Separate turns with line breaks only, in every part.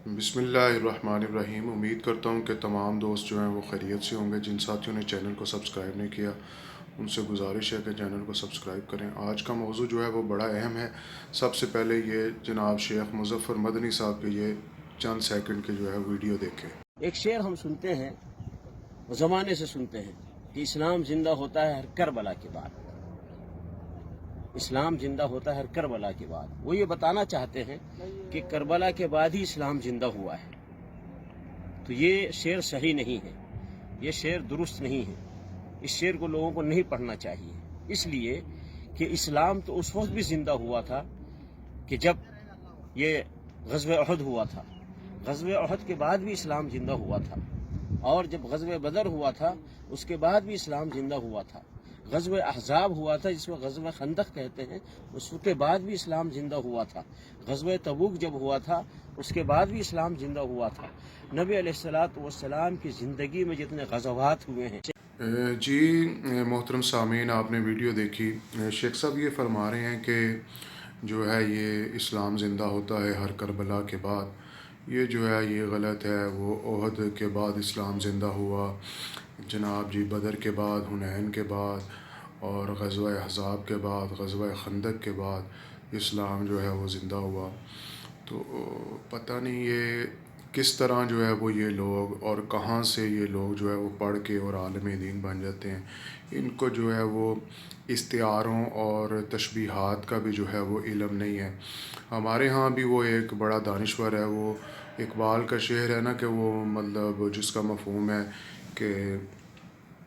بسم اللہ الرحمن الرحیم۔ امید کرتا ہوں کہ تمام دوست جو ہیں وہ خیریت سے ہوں گے۔ جن ساتھیوں نے چینل کو سبسکرائب نہیں کیا ان سے گزارش ہے کہ چینل کو سبسکرائب کریں۔ آج کا موضوع جو ہے وہ بڑا اہم ہے۔ سب سے پہلے یہ جناب شیخ مظفر مدنی صاحب کے یہ چند سیکنڈ کے جو ہے ویڈیو دیکھیں۔
ایک شعر ہم سنتے ہیں، زمانے سے سنتے ہیں کہ اسلام زندہ ہوتا ہے ہر کربلا کے بعد۔ اسلام زندہ ہوتا ہے ہر کربلا کے بعد۔ وہ یہ بتانا چاہتے ہیں کہ کربلا کے بعد ہی اسلام زندہ ہوا ہے۔ تو یہ شعر صحیح نہیں ہے، یہ شعر درست نہیں ہے۔ اس شعر کو لوگوں کو نہیں پڑھنا چاہیے، اس لیے کہ اسلام تو اس وقت بھی زندہ ہوا تھا کہ جب یہ غزوہ احد ہوا تھا۔ غزوہ احد کے بعد بھی اسلام زندہ ہوا تھا، اور جب غزوہ بدر ہوا تھا اس کے بعد بھی اسلام زندہ ہوا تھا۔ غزوہ احزاب ہوا تھا جس کو غزوہ خندق کہتے ہیں، اس کے بعد بھی اسلام زندہ ہوا تھا۔ غزوہ تبوک جب ہوا تھا اس کے بعد بھی اسلام زندہ ہوا تھا۔ نبی علیہ الصلوۃ والسلام کی زندگی میں جتنے غزوات ہوئے ہیں۔
جی محترم سامعین، آپ نے ویڈیو دیکھی۔ شیخ صاحب یہ فرما رہے ہیں کہ جو ہے یہ اسلام زندہ ہوتا ہے ہر کربلا کے بعد۔ یہ جو ہے یہ غلط ہے۔ وہ احد کے بعد اسلام زندہ ہوا جناب جی، بدر کے بعد، حنین کے بعد، اور غزوہ احزاب کے بعد، غزوہ خندق کے بعد اسلام جو ہے وہ زندہ ہوا۔ تو پتہ نہیں یہ کس طرح جو ہے وہ یہ لوگ اور کہاں سے یہ لوگ جو ہے وہ پڑھ کے اور عالم دین بن جاتے ہیں۔ ان کو جو ہے وہ استعاروں اور تشبیہات کا بھی جو ہے وہ علم نہیں ہے۔ ہمارے ہاں بھی وہ ایک بڑا دانشور ہے، وہ اقبال کا شعر ہے نا کہ وہ مطلب جس کا مفہوم ہے کہ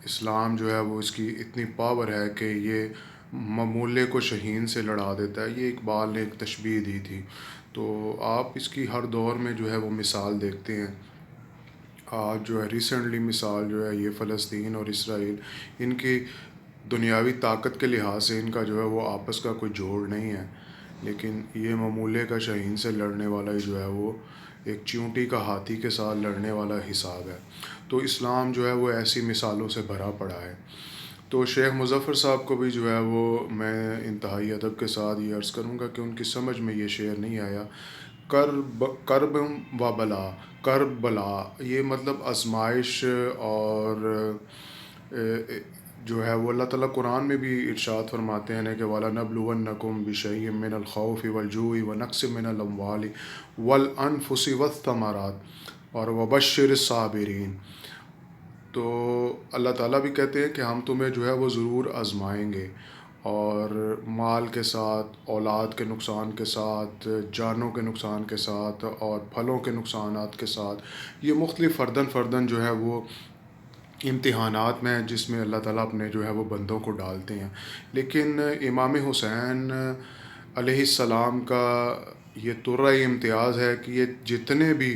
اسلام جو ہے وہ اس کی اتنی پاور ہے کہ یہ ممولے کو شہین سے لڑا دیتا ہے۔ یہ اقبال نے ایک تشبیہ دی تھی۔ تو آپ اس کی ہر دور میں جو ہے وہ مثال دیکھتے ہیں۔ آج جو ہے ریسنٹلی مثال جو ہے یہ فلسطین اور اسرائیل، ان کی دنیاوی طاقت کے لحاظ سے ان کا جو ہے وہ آپس کا کوئی جوڑ نہیں ہے، لیکن یہ ممولے کا شہین سے لڑنے والا ہی جو ہے وہ ایک چیونٹی کا ہاتھی کے ساتھ لڑنے والا حساب ہے۔ تو اسلام جو ہے وہ ایسی مثالوں سے بھرا پڑا ہے۔ تو شیخ مظفر صاحب کو بھی جو ہے وہ میں انتہائی ادب کے ساتھ یہ عرض کروں گا کہ ان کی سمجھ میں یہ شعر نہیں آیا۔ کرب و بلا، کرب بلا، یہ مطلب آزمائش، اور جو ہے وہ اللہ تعالیٰ قرآن میں بھی ارشاد فرماتے ہیں کہ وَلَنَبْلُوَنَّكُمْ بِشَيْءٍ مِّنَ الْخَوْفِ وَالْجُوعِ وَنَقْصٍ مِّنَ الْأَمْوَالِ وَالْأَنفُسِ وَالثَّمَرَاتِ اور وَبَشِّرِ الصَّابِرِينَ۔ تو اللہ تعالیٰ بھی کہتے ہیں کہ ہم تمہیں جو ہے وہ ضرور آزمائیں گے، اور مال کے ساتھ، اولاد کے نقصان کے ساتھ، جانوں کے نقصان کے ساتھ، اور پھلوں کے نقصانات کے ساتھ۔ یہ مختلف فرداً جو ہے وہ امتحانات میں جس میں اللہ تعالیٰ اپنے جو ہے وہ بندوں کو ڈالتے ہیں۔ لیکن امام حسین علیہ السلام کا یہ طرہ امتیاز ہے کہ یہ جتنے بھی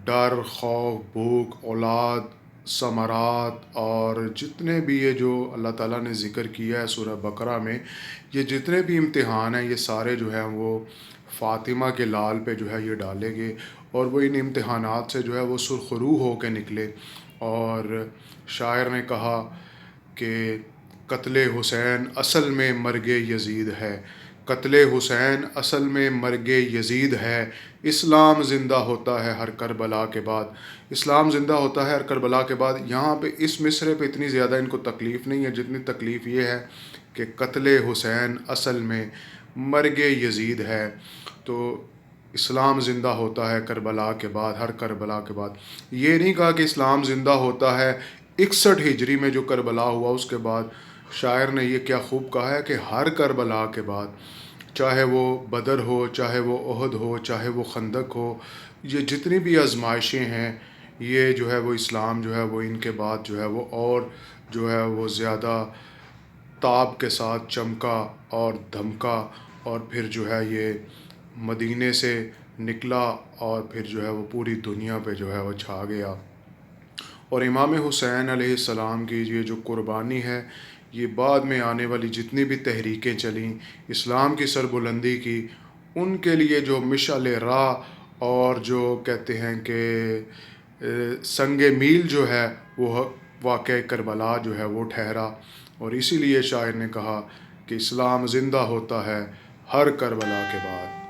ڈر، خوف، بھوک، اولاد، ثمرات، اور جتنے بھی یہ جو اللہ تعالیٰ نے ذکر کیا ہے سورہ بقرہ میں، یہ جتنے بھی امتحان ہیں یہ سارے جو ہیں وہ فاطمہ کے لال پہ جو ہے یہ ڈالے گئے، اور وہ ان امتحانات سے جو ہے وہ سرخرو ہو کے نکلے۔ اور شاعر نے کہا کہ قتل حسین اصل میں مرگ یزید ہے، قتل حسین اصل میں مرگ یزید ہے، اسلام زندہ ہوتا ہے ہر کربلا کے بعد، اسلام زندہ ہوتا ہے ہر کربلا کے بعد۔ یہاں پہ اس مصرے پہ اتنی زیادہ ان کو تکلیف نہیں ہے جتنی تکلیف یہ ہے کہ قتل حسین اصل میں مرگ یزید ہے۔ تو اسلام زندہ ہوتا ہے کربلا کے بعد، ہر کربلا کے بعد۔ یہ نہیں کہا کہ اسلام زندہ ہوتا ہے 61 ہجری میں جو کربلا ہوا اس کے بعد۔ شاعر نے یہ کیا خوب کہا ہے کہ ہر کربلا کے بعد، چاہے وہ بدر ہو، چاہے وہ احد ہو، چاہے وہ خندق ہو، یہ جتنی بھی آزمائشیں ہیں یہ جو ہے وہ اسلام جو ہے وہ ان کے بعد جو ہے وہ اور جو ہے وہ زیادہ تاب کے ساتھ چمکا اور دھمکا، اور پھر جو ہے یہ مدینے سے نکلا، اور پھر جو ہے وہ پوری دنیا پہ جو ہے وہ چھا گیا۔ اور امام حسین علیہ السلام کی یہ جو قربانی ہے، یہ بعد میں آنے والی جتنی بھی تحریکیں چلیں اسلام کی سربلندی کی، ان کے لیے جو مشعل راہ اور جو کہتے ہیں کہ سنگ میل جو ہے وہ واقعہ کربلا جو ہے وہ ٹھہرا۔ اور اسی لیے شاعر نے کہا کہ اسلام زندہ ہوتا ہے ہر کربلا کے بعد۔